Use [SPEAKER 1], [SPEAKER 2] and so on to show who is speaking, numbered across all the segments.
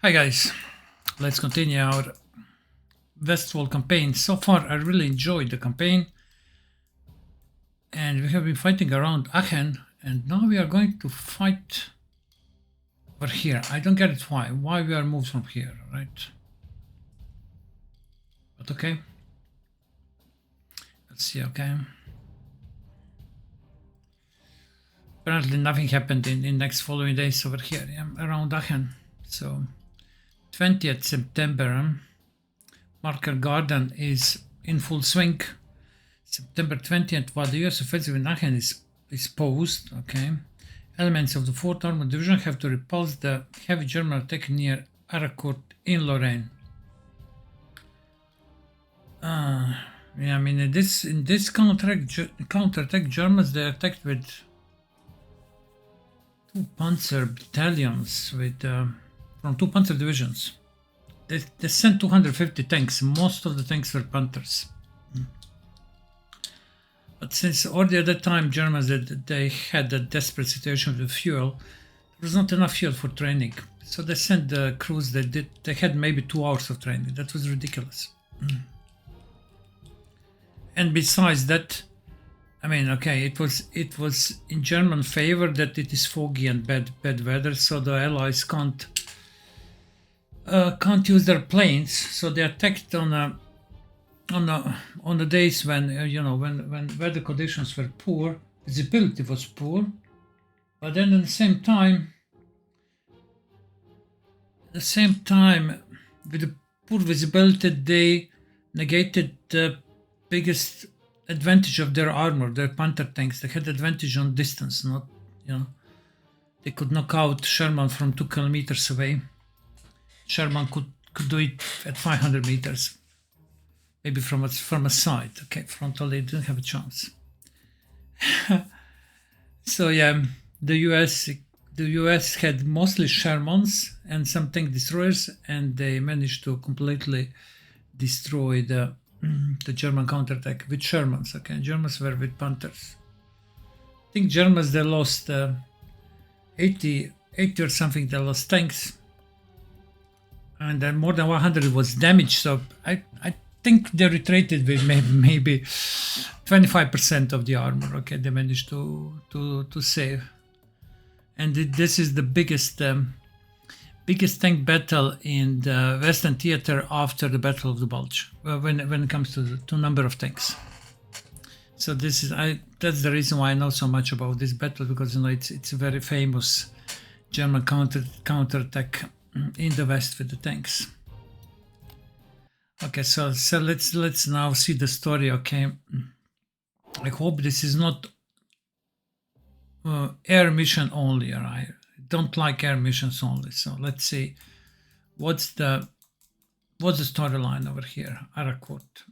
[SPEAKER 1] Hi guys, let's continue our Westwall campaign. So far I really enjoyed the campaign and we have been fighting around Aachen, and now we are going to fight over here. I don't get it why we are moved from here, right? But okay, let's see. Okay, apparently nothing happened in next following days over here, yeah, around Aachen. So 20th September, Marker Garden is in full swing. September 20th, while the US offensive in Aachen is paused, okay, elements of the 4th Armored Division have to repulse the heavy German attack near Arracourt in Lorraine. Yeah, I mean, in this counterattack, Germans, they attacked with 2 Panzer battalions from 2 Panzer divisions. They sent 250 tanks. Most of the tanks were Panthers. But since already at that time Germans they had a desperate situation with fuel, there was not enough fuel for training. So they sent the crews. They had maybe 2 hours of training. That was ridiculous. And besides that, I mean, okay, it was in German favor that it is foggy and bad weather, so the Allies can't use their planes. So they attacked on the days when when weather conditions were poor, visibility was poor, but then at the same time with the poor visibility, they negated the biggest advantage of their armor, their Panther tanks. They had advantage on distance, not, they could knock out Sherman from 2 kilometers away. Sherman could do it at 500 meters. Maybe from a side. Okay, frontal they didn't have a chance. So yeah, the US had mostly Shermans and some tank destroyers, and they managed to completely destroy the German counterattack with Shermans. Okay, Germans were with Panthers. I think Germans, they lost 80 or something. They lost tanks, and then more than 100 was damaged. So I think they retreated with maybe 25% of the armor. Okay, they managed to save, and this is the biggest tank battle in the Western Theater after the Battle of the Bulge, when it comes to number of tanks. So that's the reason why I know so much about this battle, because it's a very famous German counterattack in the West with the tanks. Okay, so let's now see the story. Okay, I hope this is not air mission only. I don't like air missions only. So let's see what's the storyline over here. Arracourt.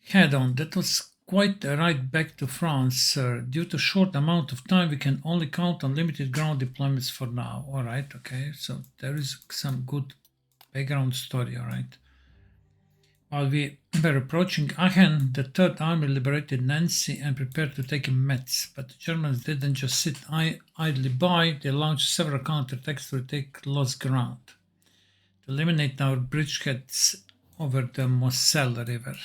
[SPEAKER 1] Head on. That was quite a ride back to France, sir. Due to short amount of time, we can only count on limited ground deployments for now. All right, okay. So there is some good background story, all right. While we were approaching Aachen, the Third Army liberated Nancy and prepared to take Metz, but the Germans didn't just sit idly by. They launched several counterattacks to take lost ground, to eliminate our bridgeheads over the Moselle River.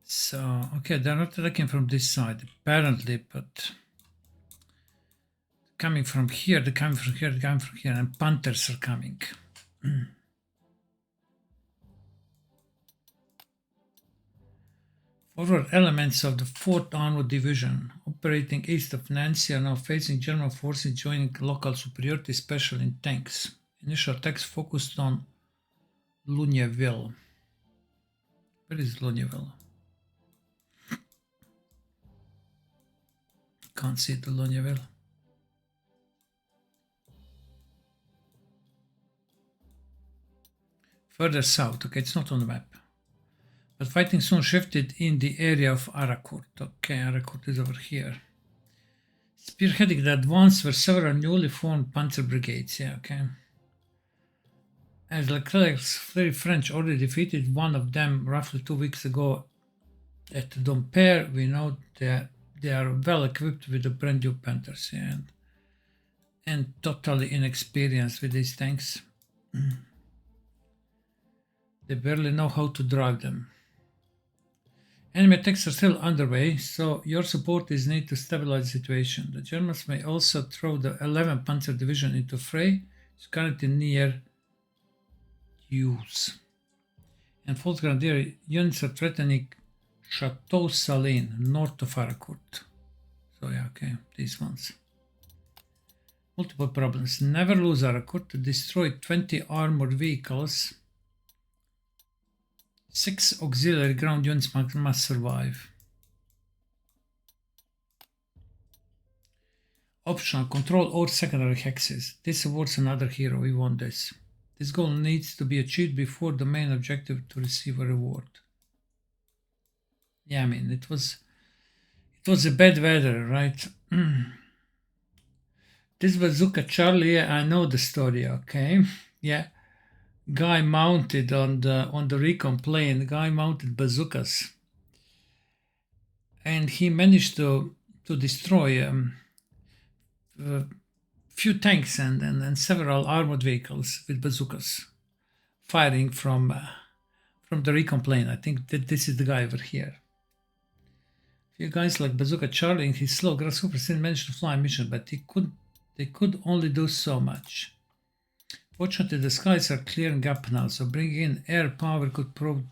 [SPEAKER 1] So, okay, they're not attacking from this side, apparently, but coming from here, they're coming from here, and Panthers are coming. Forward elements of the 4th Armored Division operating east of Nancy are now facing German forces joining local superiority, especially in tanks. Initial attacks focused on Lunéville. Where is Lunéville? Can't see the Lunéville. Further south. Okay, it's not on the map. But fighting soon shifted in the area of Arracourt. Okay, Arracourt is over here. Spearheading the advance were several newly formed Panzer brigades. Yeah, okay. As Leclerc's French already defeated one of them roughly 2 weeks ago at Dompierre, we know that they are well equipped with the brand new Panthers. Yeah, and totally inexperienced with these tanks. They barely know how to drive them. Enemy attacks are still underway, so your support is needed to stabilize the situation. The Germans may also throw the 11th Panzer Division into fray, it's currently near use. And False Grenadier units are threatening Chateau Salin, north of Arracourt. So yeah, okay, these ones. Multiple problems. Never lose Arracourt. Destroy 20 armored vehicles. 6 auxiliary ground units must survive. Optional, control all secondary hexes. This awards another hero, we want this. This goal needs to be achieved before the main objective to receive a reward. Yeah, I mean, it was a bad weather, right? This Bazooka Charlie, I know the story, okay? Yeah. Guy mounted on the recon plane, guy mounted bazookas. And he managed to destroy a few tanks and several armored vehicles with bazookas, firing from the recon plane. I think that this is the guy over here. Few guys like Bazooka Charlie and his slow grasshopper still managed to fly a mission, but they could only do so much. Fortunately, the skies are clearing up now, so bringing in air power could prove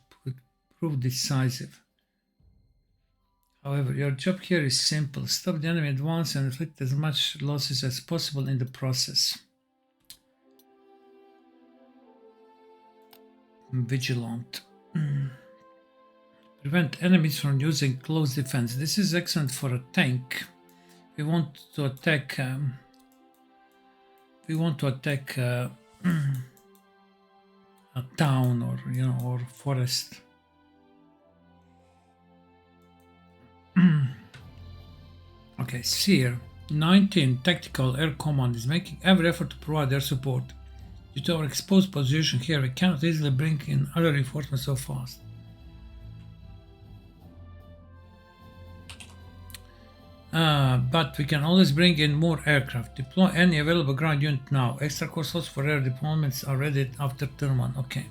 [SPEAKER 1] decisive. However, your job here is simple. Stop the enemy advance and inflict as much losses as possible in the process. Vigilant. Prevent enemies from using close defense. This is excellent for a tank. We want to attack a town or forest. Okay, Seer 19 Tactical Air Command is making every effort to provide their support. Due to our exposed position here, we cannot easily bring in other reinforcements so fast. But we can always bring in more aircraft. Deploy any available ground unit now. Extra core slots for air deployments are ready after turn 1. Okay.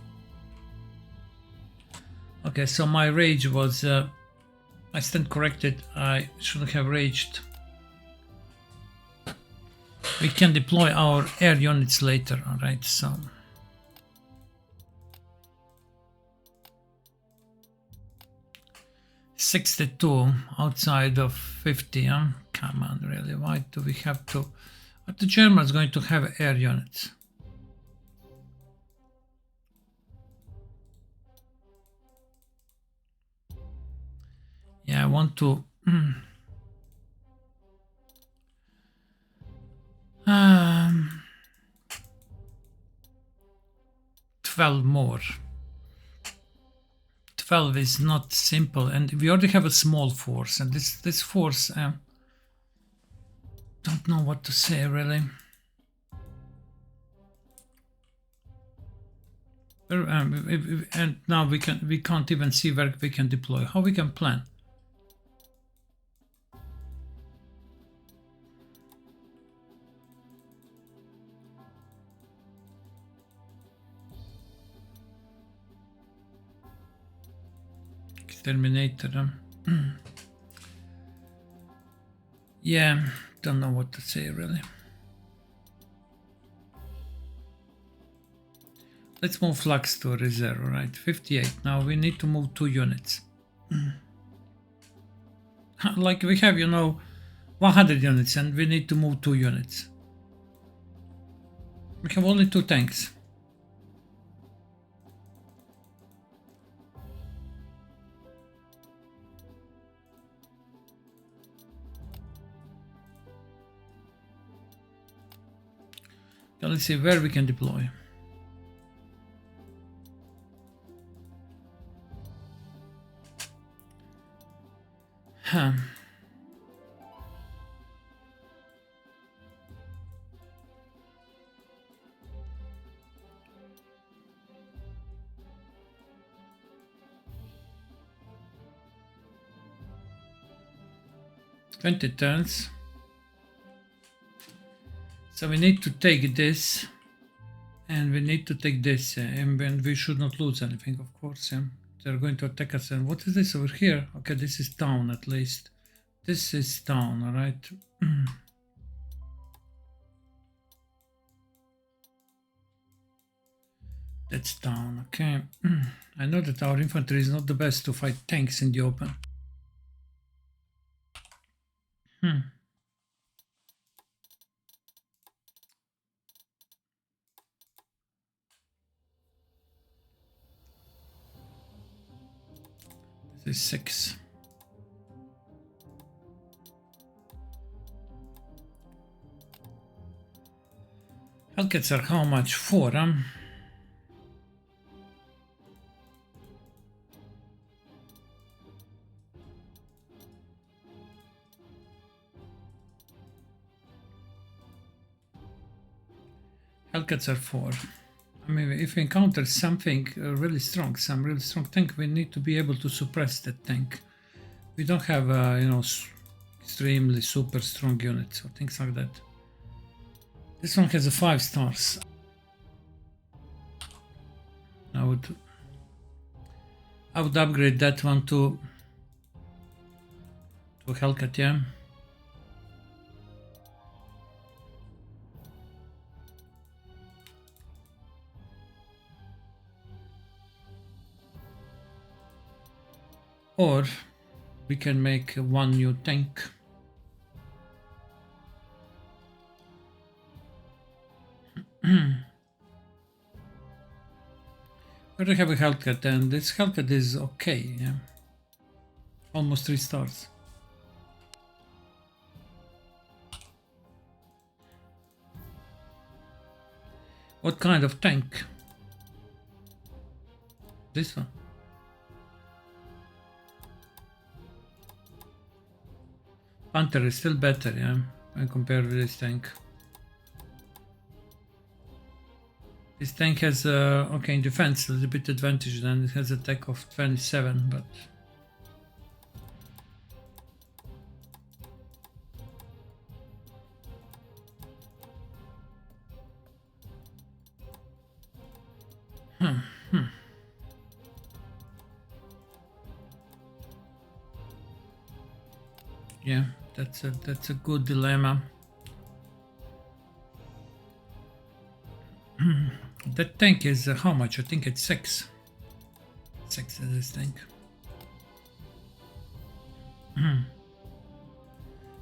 [SPEAKER 1] Okay, so my rage was... I stand corrected. I shouldn't have raged. We can deploy our air units later, alright, so... $62 outside of 50, huh? Come on, really, why do we have to... But the Germans going to have air units. Yeah, I want to... 12 more. 12 is not simple, and we already have a small force, and this force don't know what to say really. And now we can't even see where we can deploy. How we can plan? Exterminator. Yeah, don't know what to say really. Let's move Flux to reserve, right? 58. Now we need to move 2 units. Like we have, 100 units and we need to move 2 units. We have only 2 tanks. Okay, let's see where we can deploy. Huh. $20 turns. So we need to take this, and we need to take this, and we should not lose anything, of course. They're going to attack us. And what is this over here? Okay, this is town at least. This is town, all right. That's town, okay. I know that our infantry is not the best to fight tanks in the open. This is 6. Hellcats are how much? 4, huh? Hellcats are 4. I mean, if we encounter something really strong, some really strong tank, we need to be able to suppress that tank. We don't have, you know, extremely super strong units or things like that. This one has a 5 stars. I would upgrade that one to Hellcat, yeah. Or we can make one new tank. We already have a Hellcat, and this Hellcat is okay, yeah. Almost 3 stars. What kind of tank? This one. Panzer is still better, yeah, when compared with this tank. This tank has, okay, in defense a little bit advantage, then it has attack of 27, but... Yeah, that's a good dilemma. That tank is how much? I think it's 6. 6 is this tank.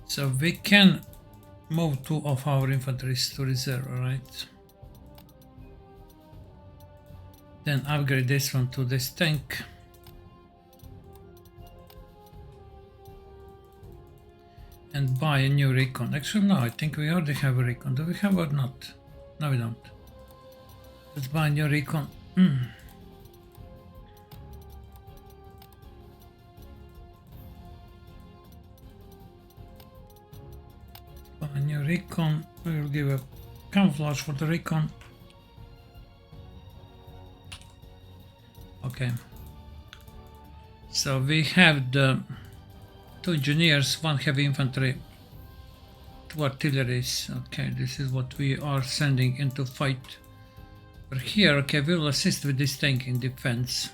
[SPEAKER 1] So we can move 2 of our infantry to reserve, alright? Then upgrade this one to this tank. And buy a new recon. Actually, no, I think we already have a recon. Do we have or not? No, we don't. Let's buy a new recon. Buy a new recon. We will give a camouflage for the recon. Okay. So we have the 2 engineers, 1 heavy infantry, 2 artilleries. Okay, this is what we are sending into fight. But here, okay, we will assist with this tank in defense.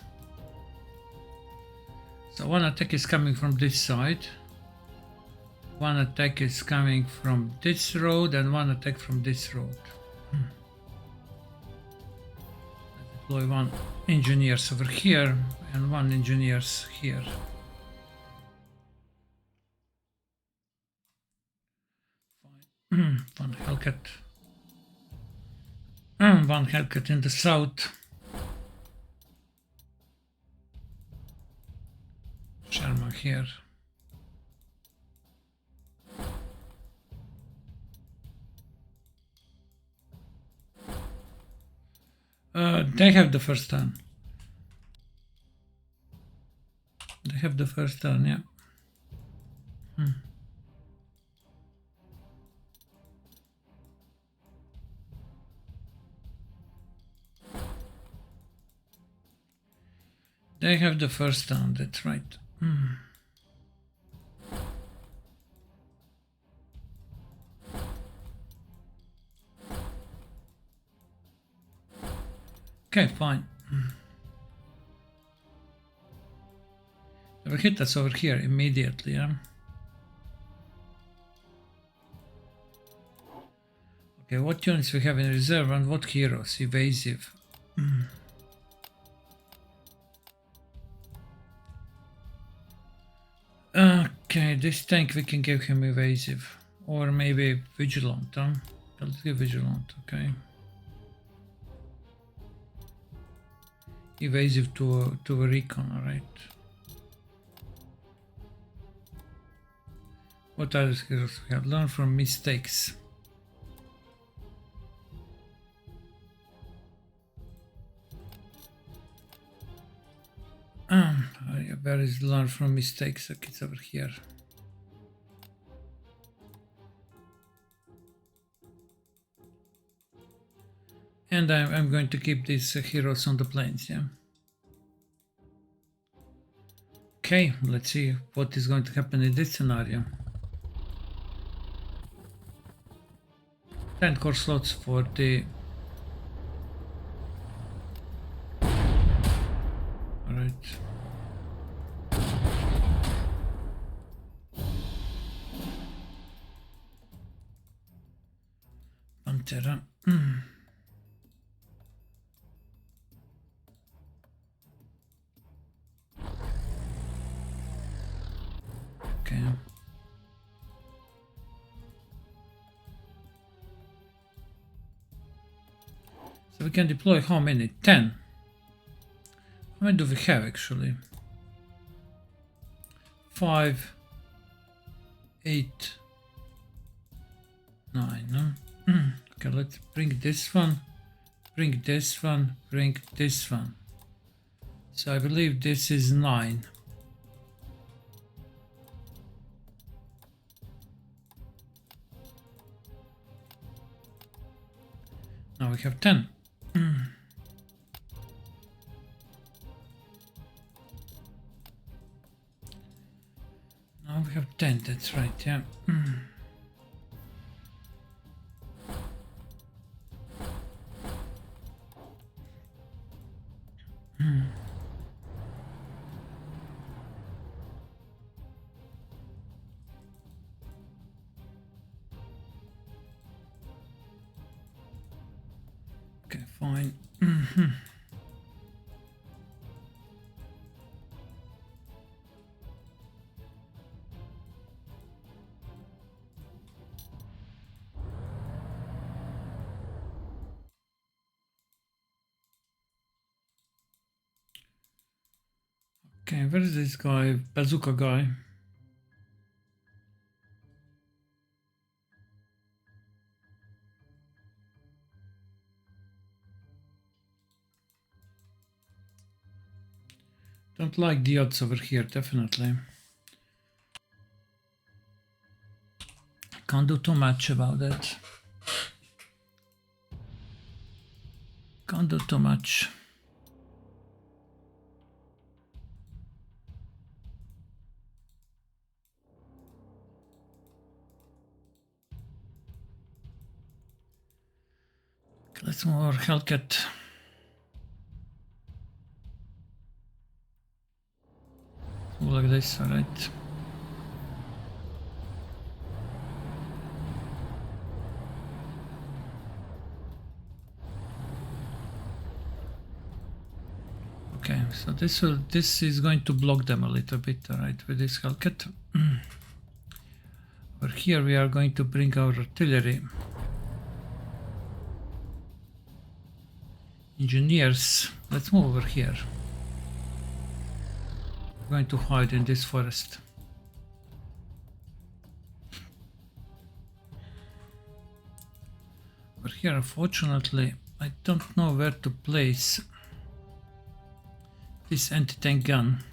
[SPEAKER 1] So 1 attack is coming from this side. 1 attack is coming from this road and 1 attack from this road. Deploy 1 engineers over here and 1 engineers here. One Hellcat. 1 Hellcat in the south. Sherman here. They have the first turn. They have the first turn, yeah. They have the first turn, that's right. Okay, fine. They will hit us over here immediately, yeah? Okay, what units we have in reserve and what heroes? Evasive. Okay, this tank we can give him evasive. Or maybe vigilant, huh? Let's give vigilant, okay. Evasive to a recon, alright. What other skills we have? Learn from mistakes. Where is learn from mistakes? Okay, it's over here. And I'm going to keep these heroes on the plains, yeah. Okay, let's see what is going to happen in this scenario. 10 core slots for the... Alright. Panzer. Okay. So we can deploy how many? 10. How many do we have actually? 5, 8, 9. Okay, let's bring this one, bring this one, bring this one. So I believe this is 9. Now we have 10. Now we have 10, that's right, yeah. Okay, fine. Okay, where is this guy? Bazooka guy. Don't like the odds over here, definitely. Can't do too much about that. Can't do too much. Okay, let's move our Hellcat. Move like this, alright. Okay, so this is going to block them a little bit, alright, with this Hellcat. Over here we are going to bring our artillery. Engineers, let's move over here. We're going to hide in this forest. Over here, unfortunately, I don't know where to place this anti-tank gun.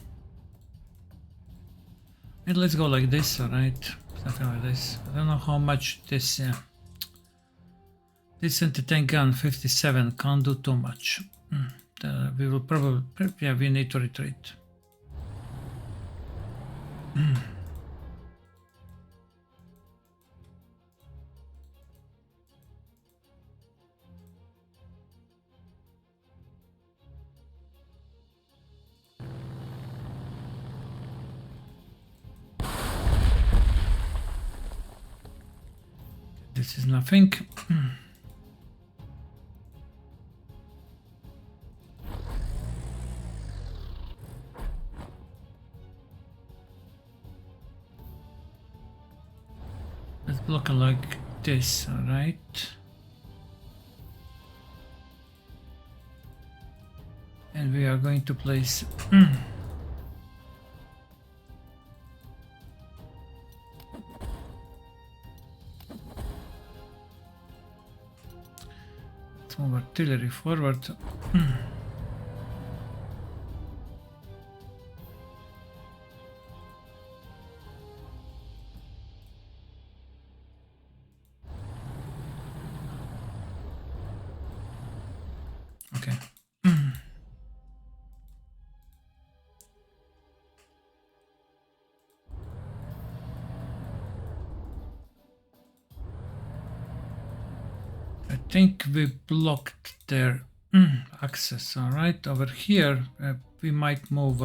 [SPEAKER 1] And let's go like this, alright? Something like this. I don't know how much this... this anti-tank gun 57 can't do too much. We will probably... yeah, we need to retreat. This is nothing. Let's block it like this, alright. And we are going to place let's move artillery forward. Okay. I think we blocked their access. All right, over here we might move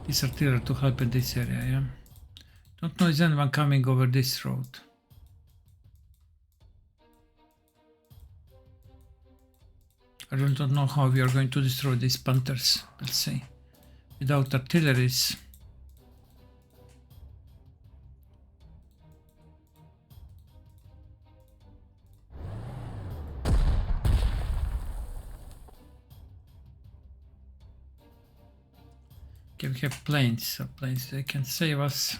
[SPEAKER 1] this artillery to help in this area. Yeah, don't know is anyone coming over this road. I really don't know how we are going to destroy these Panthers. Let's see, without artilleries. Okay, we have planes, so planes they can save us.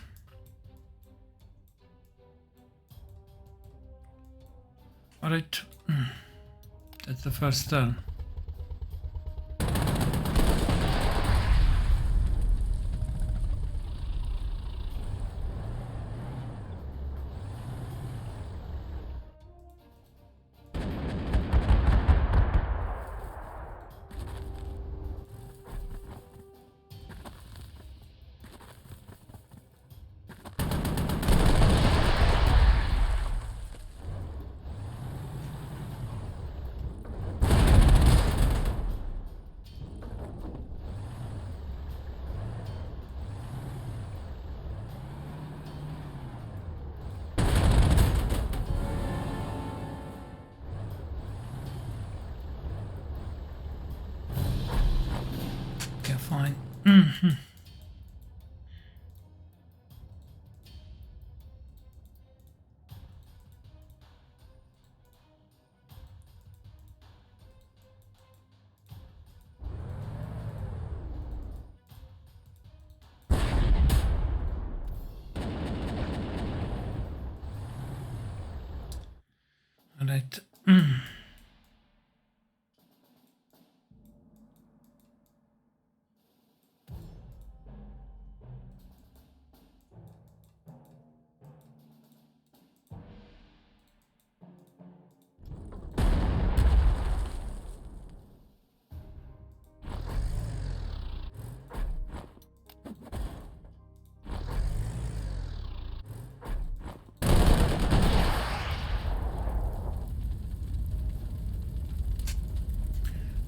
[SPEAKER 1] All right, that's the first turn. Okay, fine. All right.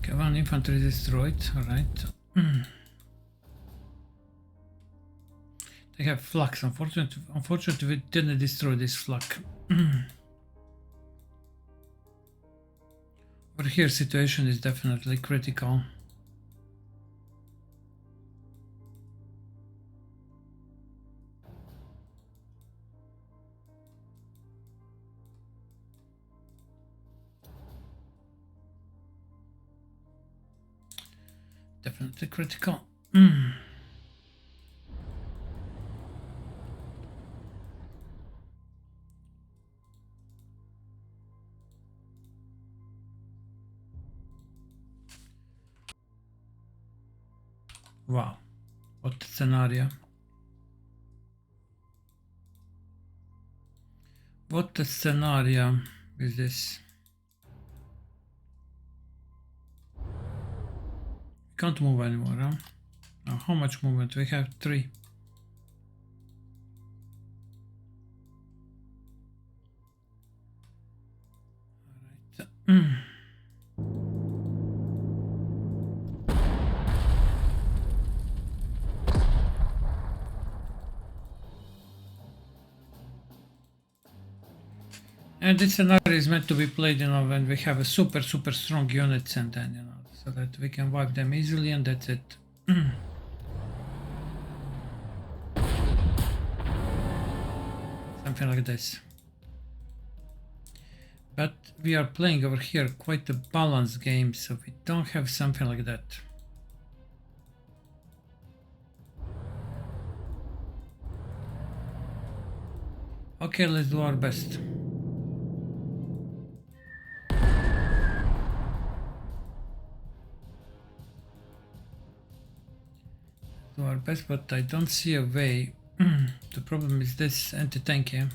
[SPEAKER 1] Okay, one infantry destroyed. All right. They have flags. Unfortunately, we didn't destroy this flag. Over here, situation is definitely critical. Definitely critical. Wow, what scenario? What a scenario is this? Can't move anymore, huh? Now, how much movement? We have 3. All right. And this scenario is meant to be played, you know, when we have a super strong units, and then, you know, so that we can wipe them easily, and that's it. Something like this. But we are playing over here quite a balanced game, so we don't have something like that. Okay, let's do our best. Do our best, but I don't see a way. The problem is this anti-tank here.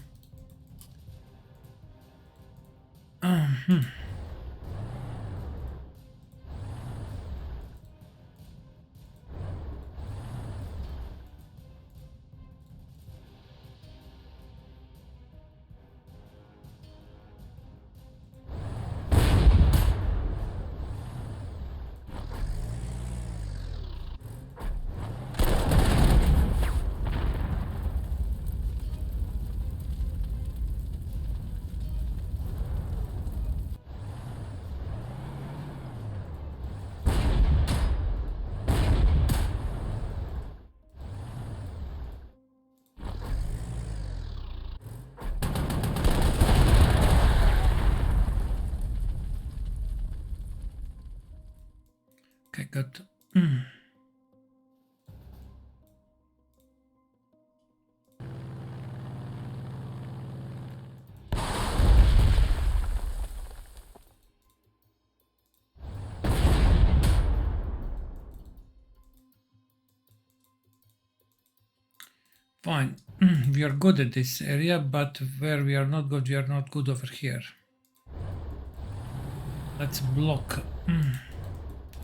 [SPEAKER 1] Okay, good. Fine. We are good at this area, but where we are not good over here. Let's block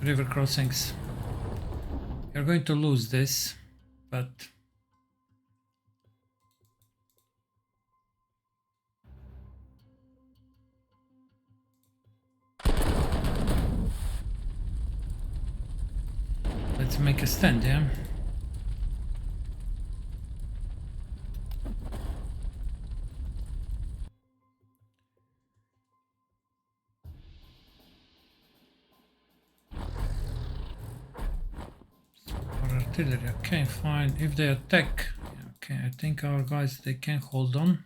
[SPEAKER 1] river crossings. We are going to lose this, but let's make a stand, yeah? Artillery, okay, fine. If they attack, okay, I think our guys, they can hold on.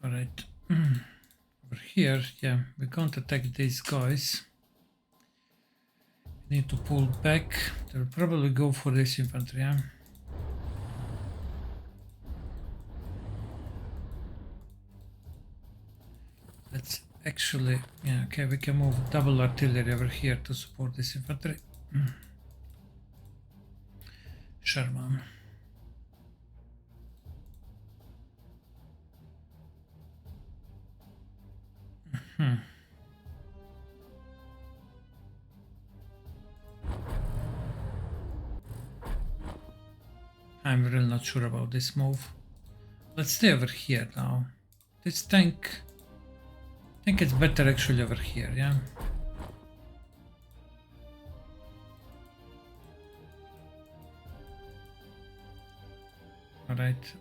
[SPEAKER 1] All right, over here, yeah, we can't attack these guys. We need to pull back. They'll probably go for this infantry, yeah? Let's actually, yeah, okay, we can move double artillery over here to support this infantry. Sherman. I'm really not sure about this move. Let's stay over here now. This tank, I think it's better actually over here, yeah? All right.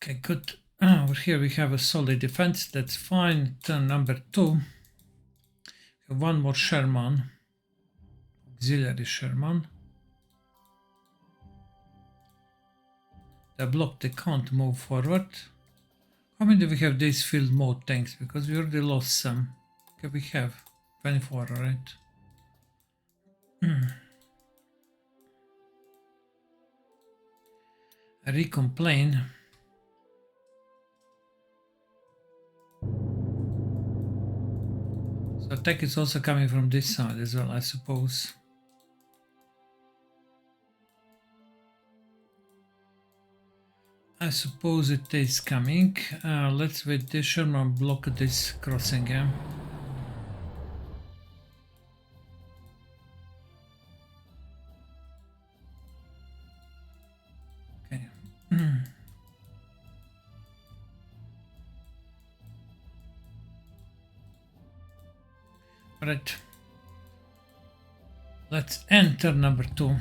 [SPEAKER 1] Okay, good. Over here we have a solid defense, that's fine. Turn number 2. One more Sherman. Auxiliary Sherman. They're blocked, they can't move forward. How many do we have these field mode tanks? Because we already lost some. Okay, we have 24, alright. Recon plane. So attack is also coming from this side as well, I suppose. I suppose it is coming. Let's with this Sherman block this crossing, yeah? Okay. Right. Let's enter number 2.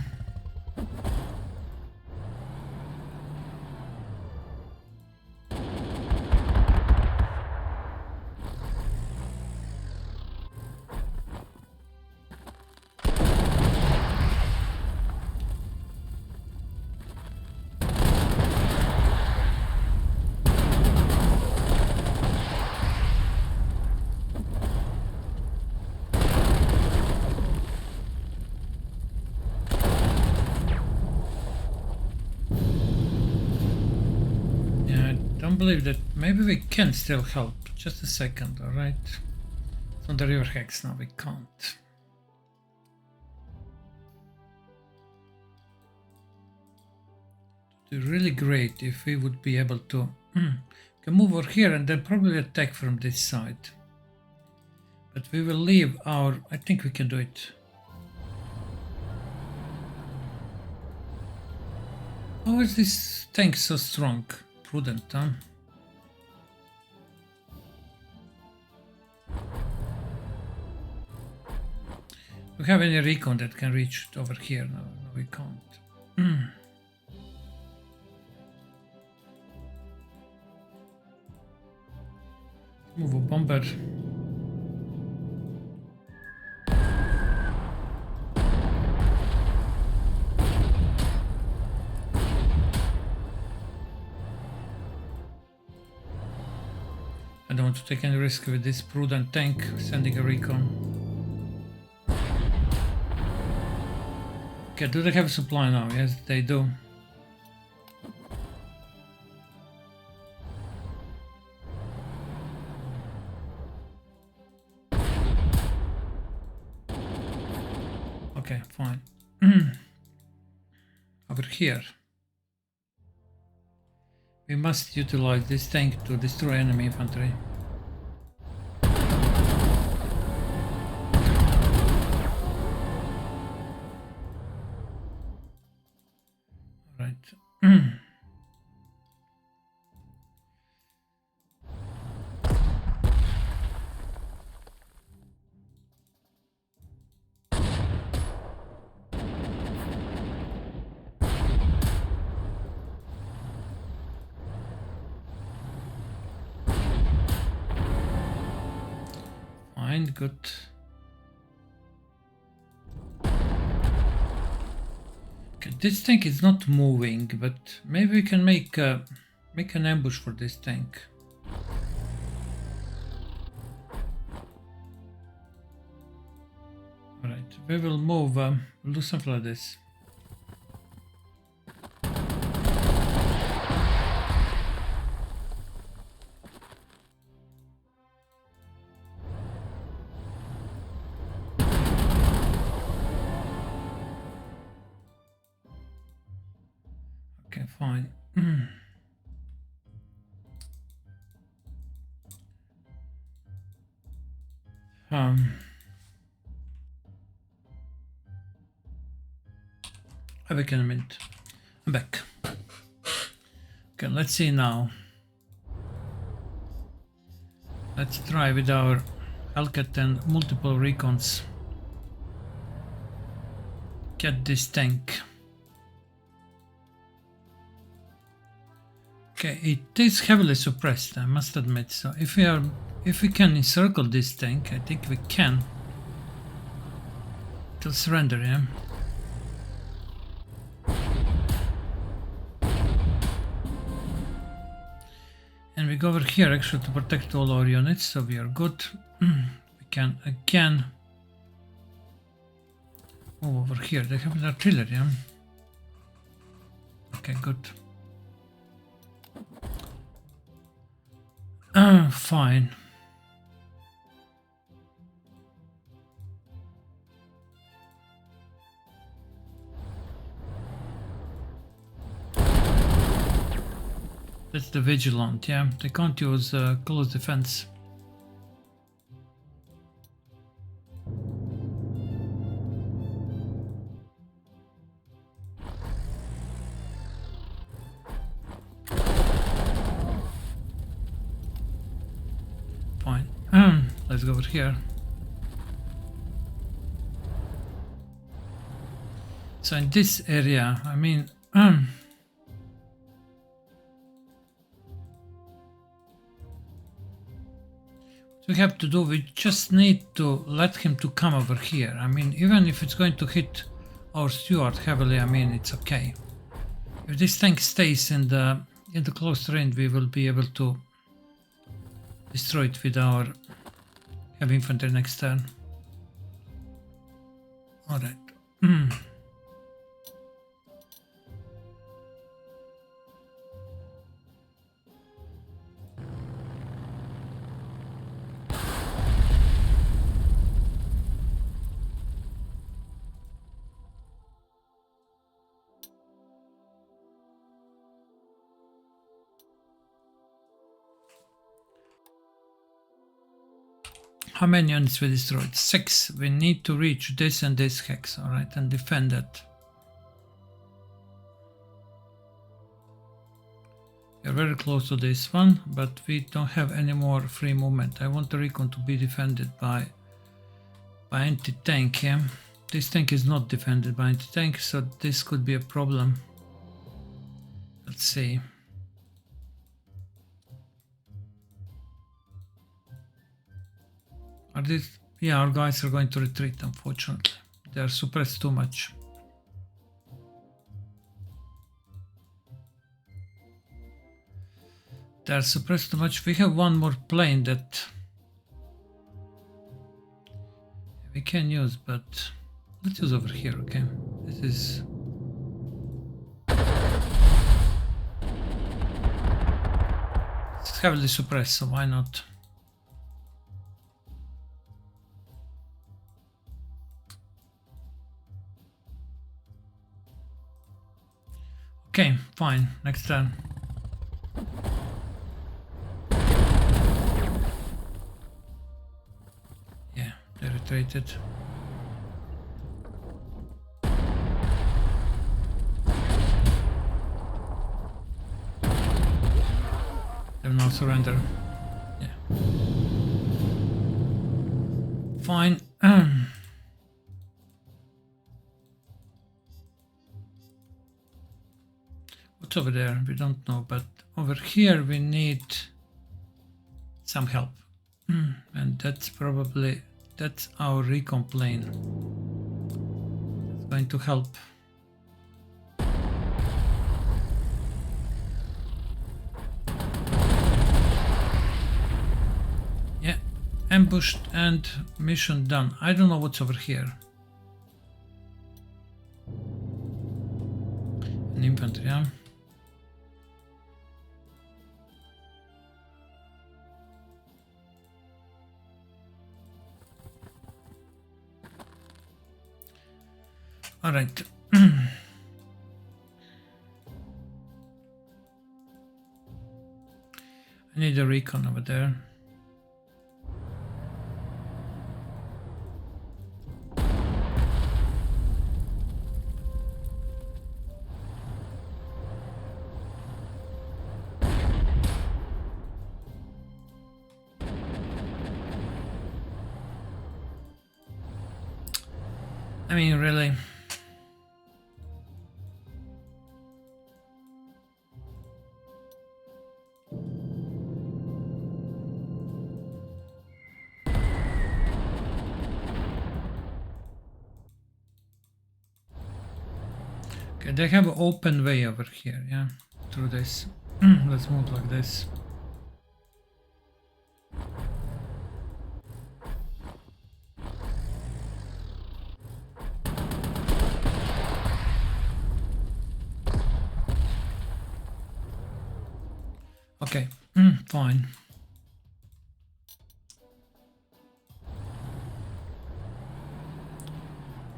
[SPEAKER 1] Believe that maybe we can still help. Just a second, alright? It's on the river hex now, we can't. It'd be really great if we would be able to can move over here and then probably attack from this side. But we will leave our... I think we can do it. How is this tank so strong? Prudent, huh? Do we have any recon that can reach over here? No, we can't. Move a bomber. I don't want to take any risk with this prudent tank sending a recon. Okay, do they have a supply now? Yes, they do. Okay, fine. Over here. We must utilize this tank to destroy enemy infantry. Good. Okay, this tank is not moving, but maybe we can make an ambush for this tank. All right, we will move. We'll do something like this. Fine. I'm back in a minute. I'm back. Okay, let's see now. Let's try with our Hellcat and multiple recons. Get this tank. Okay, it is heavily suppressed, I must admit. So if we can encircle this tank, I think we can. It'll surrender, yeah. And we go over here actually to protect all our units, so we are good. We can again move over here. They have an artillery, yeah. Okay, good. Fine. That's the Vigilant, yeah. They can't use close defense. Fine. Let's go over here. So in this area, I mean, what we have to do, we just need to let him to come over here. I mean, even if it's going to hit our steward heavily, I mean, it's okay. If this tank stays in the close range, we will be able to destroy it with our heavy infantry next turn. All right. How many units we destroyed? 6. We need to reach this and this hex, alright, and defend it. We're very close to this one, but we don't have any more free movement. I want the recon to be defended by anti-tank, yeah? This tank is not defended by anti-tank, so this could be a problem. Let's see. Are these? Yeah, our guys are going to retreat, unfortunately. They are suppressed too much. They are suppressed too much. We have one more plane that we can use, but let's use over here, okay? This is... It's heavily suppressed, so why not? Okay, fine. Next turn. Yeah, they retreated. They will now surrender. Yeah. Fine. What's over there? We don't know, but over here we need some help. And that's probably, that's our recon plane. It's going to help. Yeah, ambushed and mission done. I don't know what's over here. An infantry, yeah. All right. I need a recon over there. I mean, really. Okay, they have an open way over here, yeah, through this. Let's move like this. Okay, fine.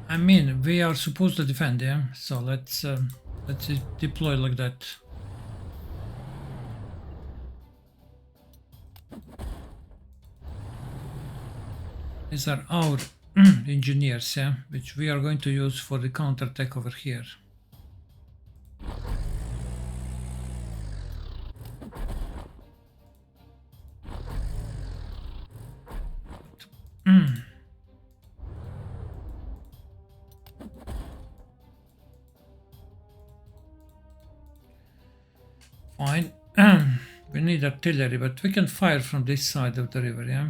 [SPEAKER 1] I mean, we are supposed to defend, yeah. So let's deploy like that. These are our engineers, yeah, which we are going to use for the counterattack over here. need artillery, but we can fire from this side of the river, yeah?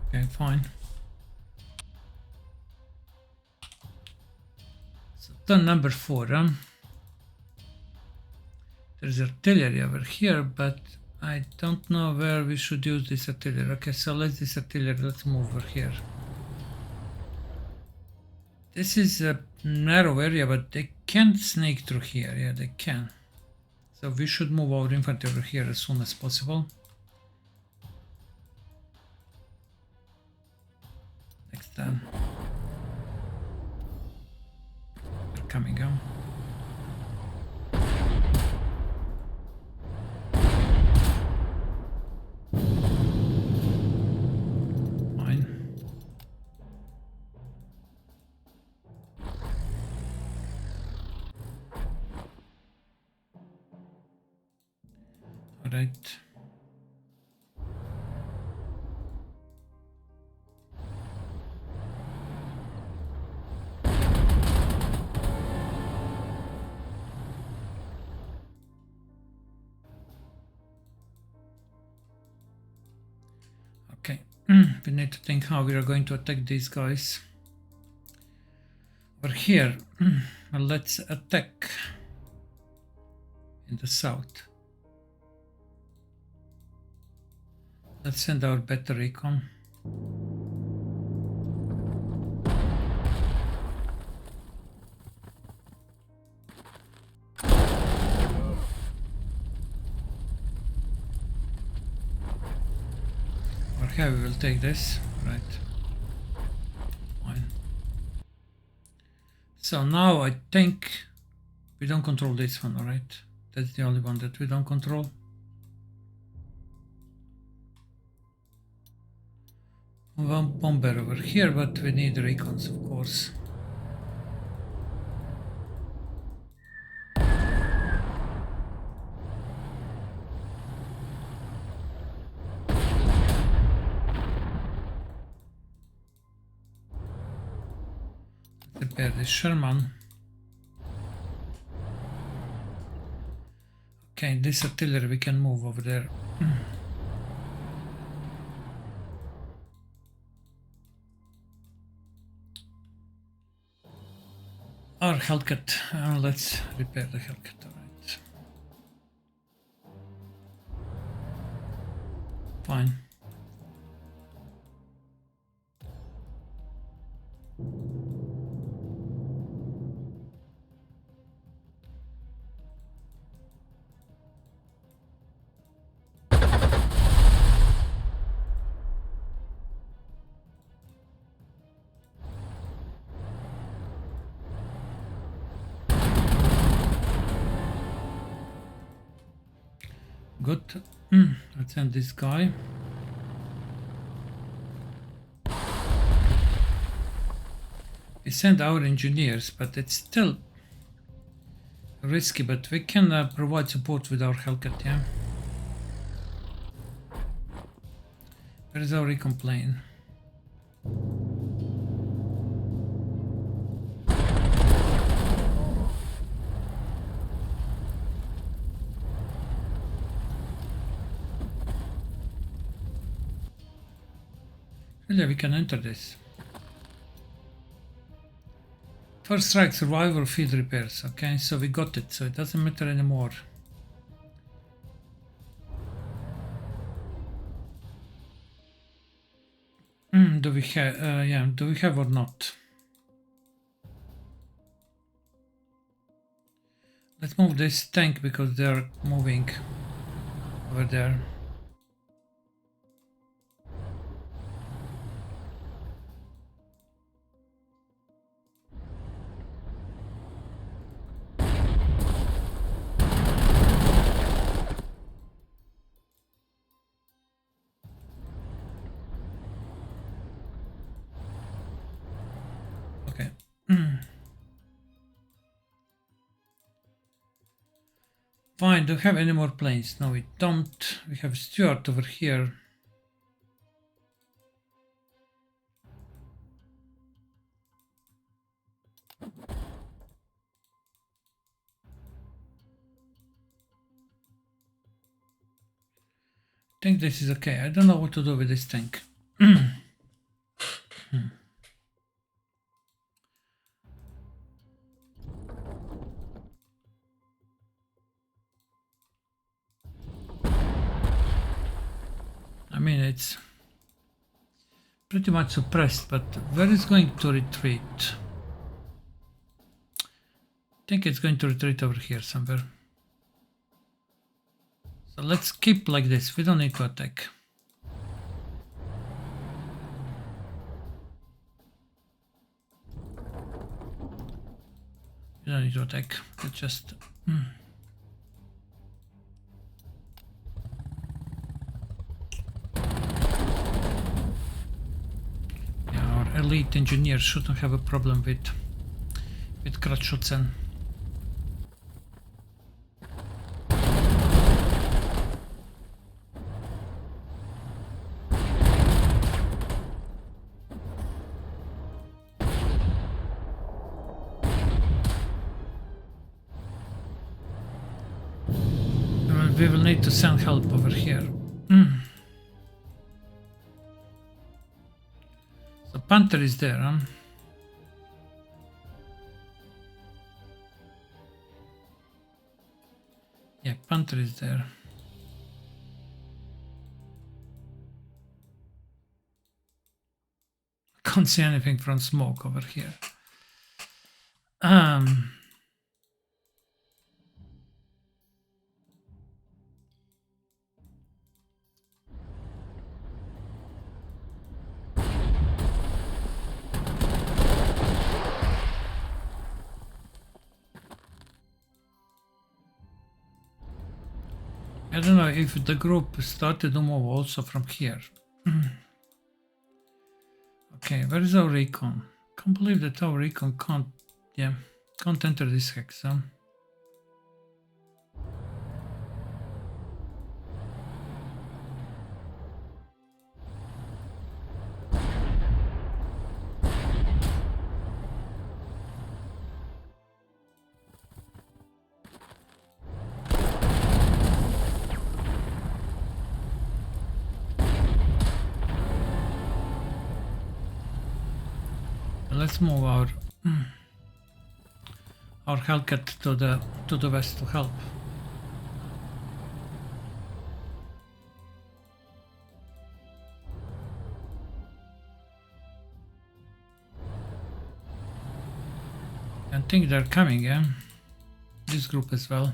[SPEAKER 1] Okay, fine. So turn number 4. There's artillery over here, but I don't know where we should use this artillery. Okay, so let's move over here. This is a narrow area, but they can sneak through here. Yeah, they can. So we should move our infantry over here as soon as possible. Next time. They're coming on. Fine. All right. Okay, we need to think how we are going to attack these guys. Over here, well, let's attack in the south. Let's send our better recon. Okay, we will take this, right? Fine. So now I think we don't control this one, alright? That's the only one that we don't control. One bomber over here, but we need recons, of course. Repair this Sherman. Okay, this artillery we can move over there. Our Hellcat. Let's repair the Hellcat. Alright. Fine. Good. Let's send this guy. We send our engineers, but it's still risky, but we can provide support with our Hellcat, yeah? Where is our recon plane? Yeah, we can enter this. First strike, survival, field repairs. Okay, so we got it, so it doesn't matter anymore. Do we have? Yeah, do we have or not? Let's move this tank because they're moving over there. Okay. Fine, do we have any more planes? No, we don't. We have Stuart over here. I think this is okay. I don't know what to do with this tank. I mean, it's pretty much suppressed, but where is going to retreat? I think it's going to retreat over here somewhere. So let's keep like this. We don't need to attack. We don't need to attack. Let's just... elite engineers shouldn't have a problem with Kratschutzen. Well, we will need to send help over here. Panther is there, huh? Yeah, Panther is there. Can't see anything from smoke over here. I don't know if the group started to move also from here. Okay, where is our recon? Can't believe that our recon can't enter this hex, huh? Let's move our Hellcat to the west to help. I think they're coming, yeah? This group as well.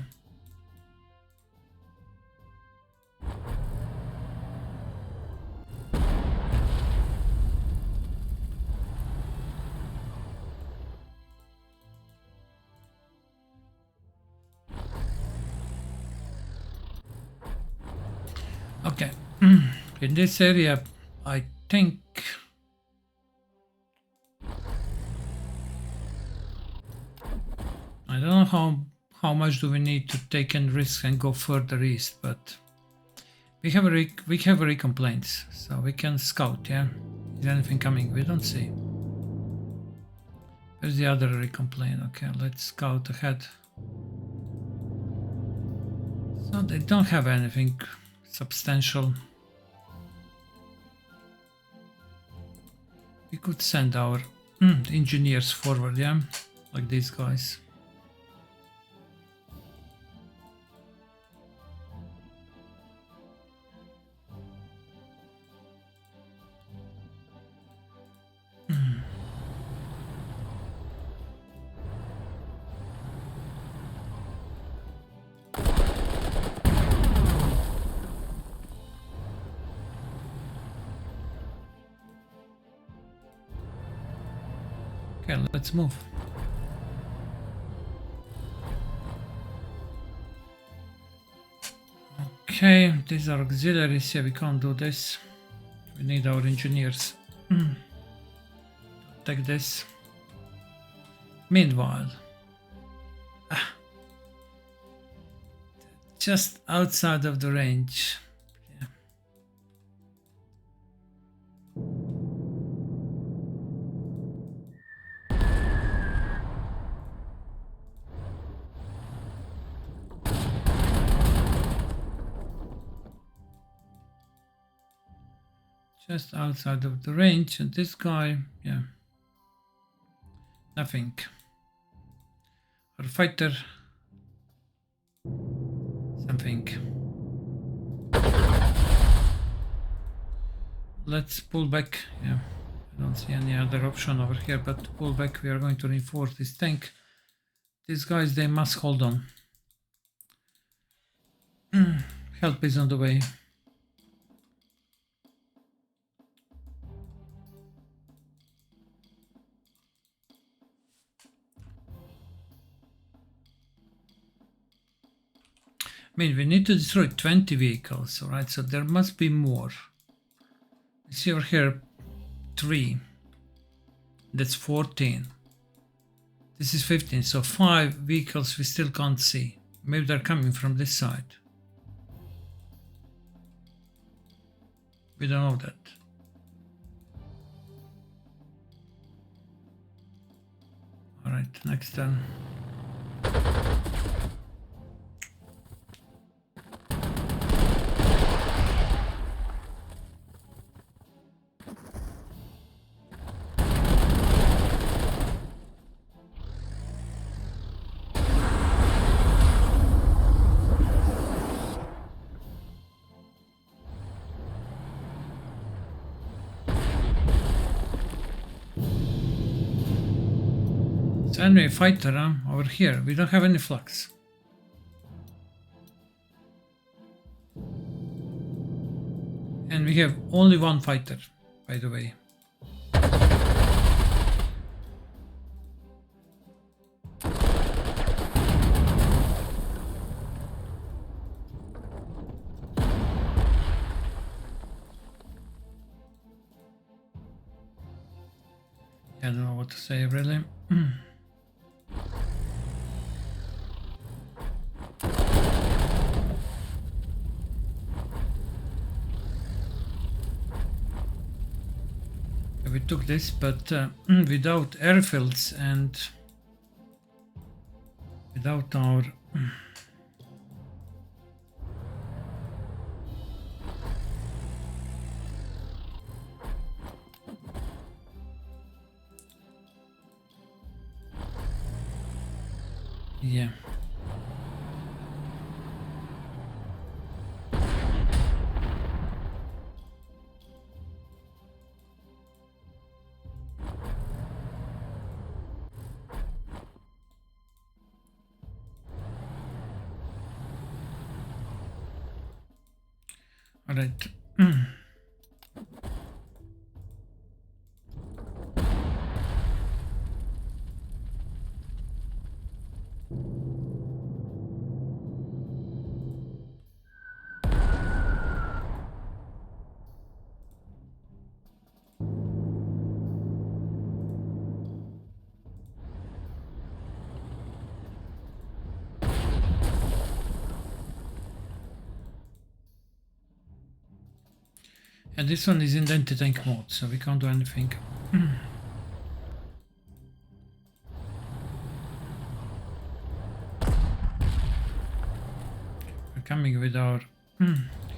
[SPEAKER 1] Okay, in this area, I think I don't know how much do we need to take and risk and go further east, but we have a recon planes, so we can scout. Yeah, is anything coming? We don't see. Where's the other recon plane? Okay, let's scout ahead. So they don't have anything substantial. We could send our engineers forward, yeah, like these guys. Okay, let's move. Okay, these are auxiliaries. Yeah, we can't do this. We need our engineers. Take this. Meanwhile, just outside of the range. Yeah. Just outside of the range, and this guy, yeah, nothing. Our fighter, something. Let's pull back. Yeah, I don't see any other option over here but to pull back. We are going to reinforce this tank. These guys, they must hold on. Help is on the way. I mean, we need to destroy 20 vehicles, alright, so there must be more. You see over here, 3. That's 14. This is 15, so 5 vehicles we still can't see. Maybe they're coming from this side. We don't know that. Alright, next turn. So enemy fighter over here. We don't have any flux. And we have only one fighter, by the way. I don't know what to say, really. We took this, but without airfields and without our yeah. All right. And this one is in the anti-tank mode, so we can't do anything. We're coming with our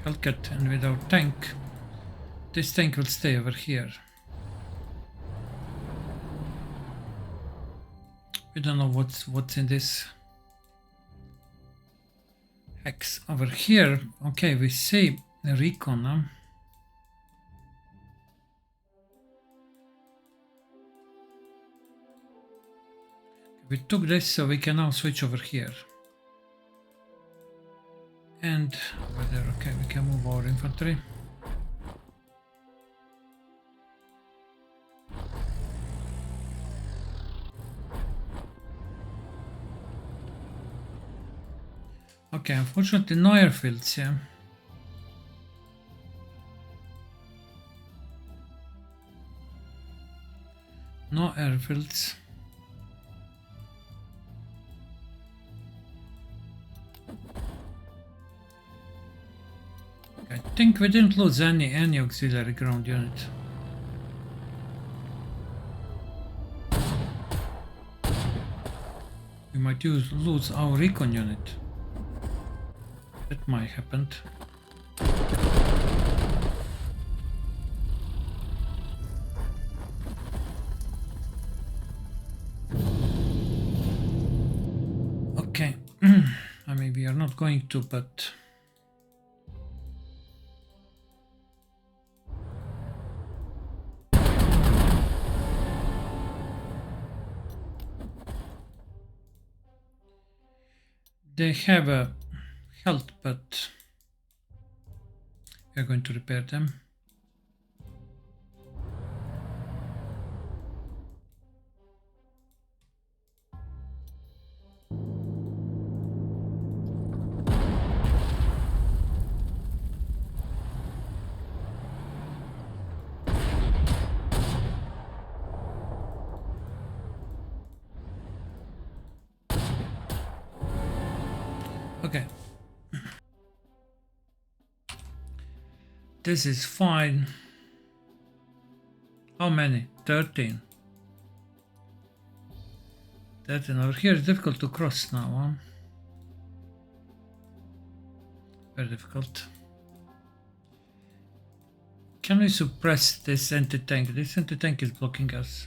[SPEAKER 1] Hellcat and with our tank. This tank will stay over here. We don't know what's in this hex over here. Okay, we say recon. We took this, so we can now switch over here. And over there, okay, we can move our infantry. Okay, unfortunately no airfields, yeah. No airfields. I think we didn't lose any auxiliary ground unit. We might lose our recon unit. That might happen. Okay. I mean, we are not going to, but they have a health, but we are going to repair them. Okay. This is fine. How many? 13. 13 over here is difficult to cross now, huh? Very difficult. Can we suppress this anti-tank? This anti-tank is blocking us.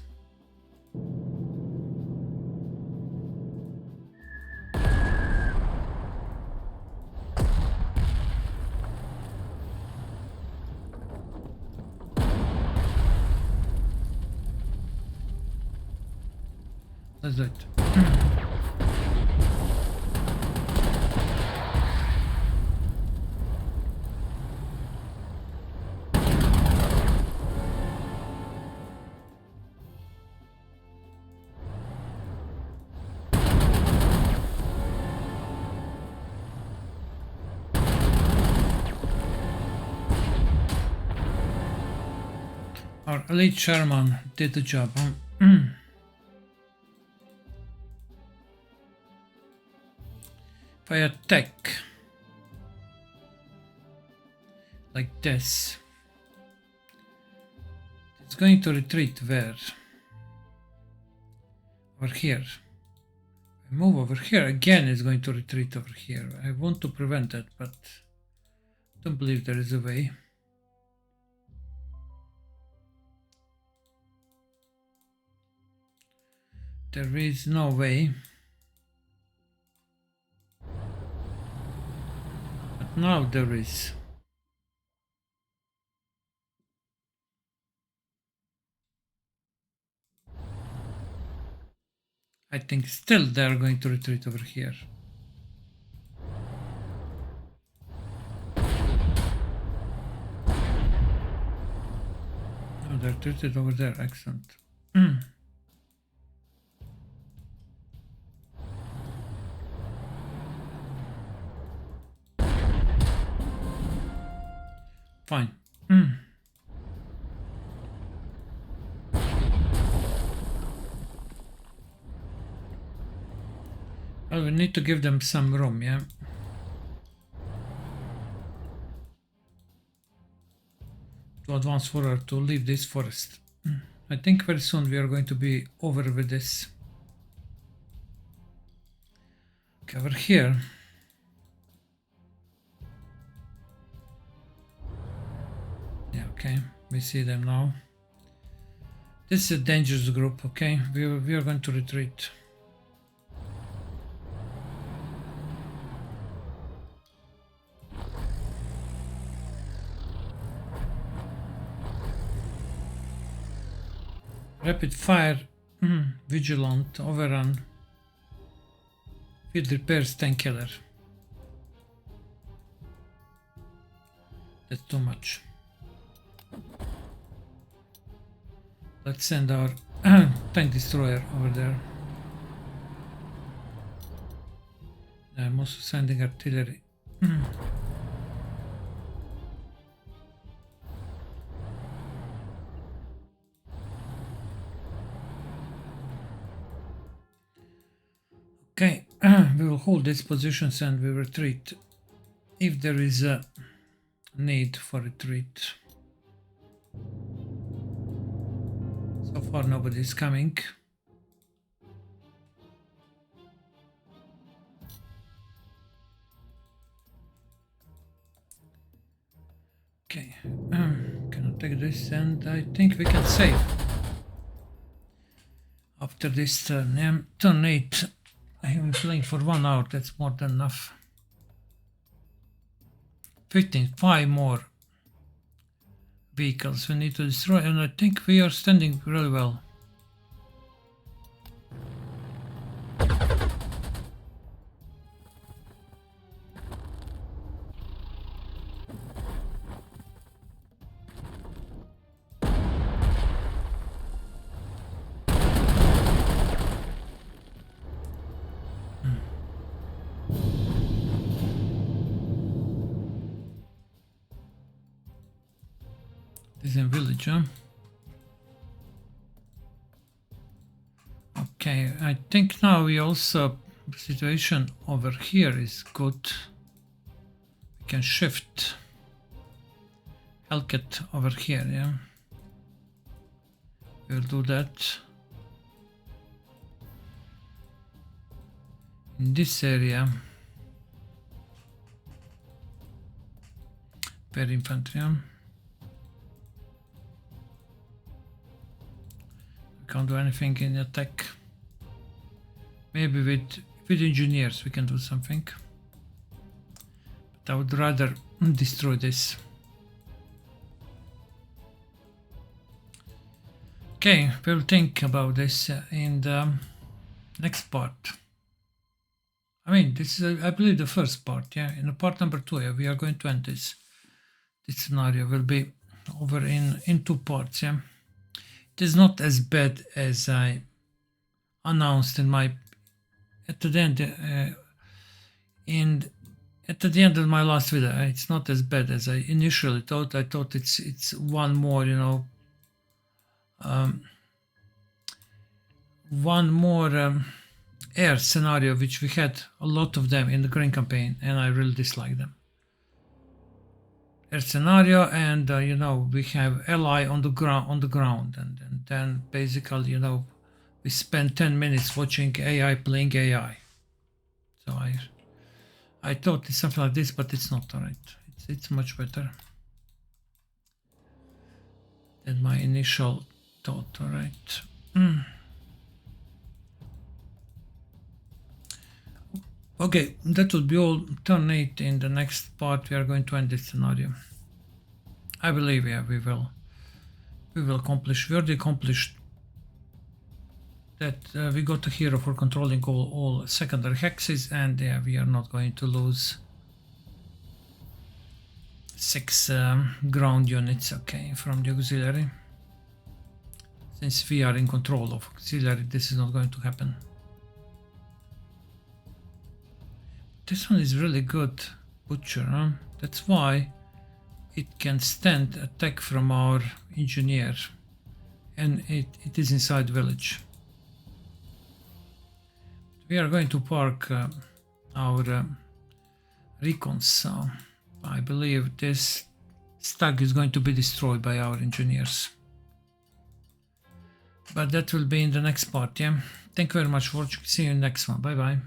[SPEAKER 1] Let's do it. Our elite Sherman did the job, huh? If I attack like this, it's going to retreat where? Over here. I move over here again, it's going to retreat over here. I want to prevent that, but I don't believe there is a way. There is no way. But now there is. I think still they are going to retreat over here. Oh, they're retreated over there. Excellent. Fine. Well, we need to give them some room, yeah? To advance forward, to leave this forest. I think very soon we are going to be over with this. Okay, over here. Yeah, okay, we see them now. This is a dangerous group, okay? We are going to retreat. Rapid fire, vigilant, overrun, field repairs, tank killer. That's too much. Let's send our tank destroyer over there. I'm also sending artillery. Okay, we will hold these positions and we retreat if there is need for retreat. So far nobody is coming. Okay, can I take this, and I think we can save after this turn. Yeah, turn 8. I have been playing for 1 hour, that's more than enough. 15, 5 more vehicles we need to destroy, and I think we are standing really well. This is in village, huh? Okay, I think now we also, the situation over here is good. We can shift Hellcat over here, yeah? We'll do that. In this area, per infantry, yeah? Can't do anything in attack. Maybe with engineers we can do something. But I would rather destroy this. Okay, we'll think about this in the next part. I mean, this is, I believe, the first part, yeah. In the part number 2, yeah, we are going to end this. This scenario will be over in 2 parts, yeah. It is not as bad as I announced in my at the end of my last video. It's not as bad as I initially thought. I thought it's one more, you know, one more air scenario, which we had a lot of them in the Green campaign, and I really dislike them. Air scenario, and you know, we have ally on the ground, and then basically, you know, we spend 10 minutes watching AI playing AI. So I thought it's something like this, but it's not. Alright, it's much better than my initial thought. Alright. Okay, that would be all. Turn 8. In the next part we are going to end this scenario. I believe, yeah, we will accomplish. We already accomplished that. We got a hero for controlling all secondary hexes, and yeah, we are not going to lose 6 ground units, okay, from the auxiliary. Since we are in control of auxiliary, this is not going to happen. This one is really good, Butcher, huh? That's why it can stand attack from our engineer, and it is inside village. We are going to park our recons, so I believe this stag is going to be destroyed by our engineers. But that will be in the next part, yeah? Thank you very much for watching. See you in the next one. Bye bye.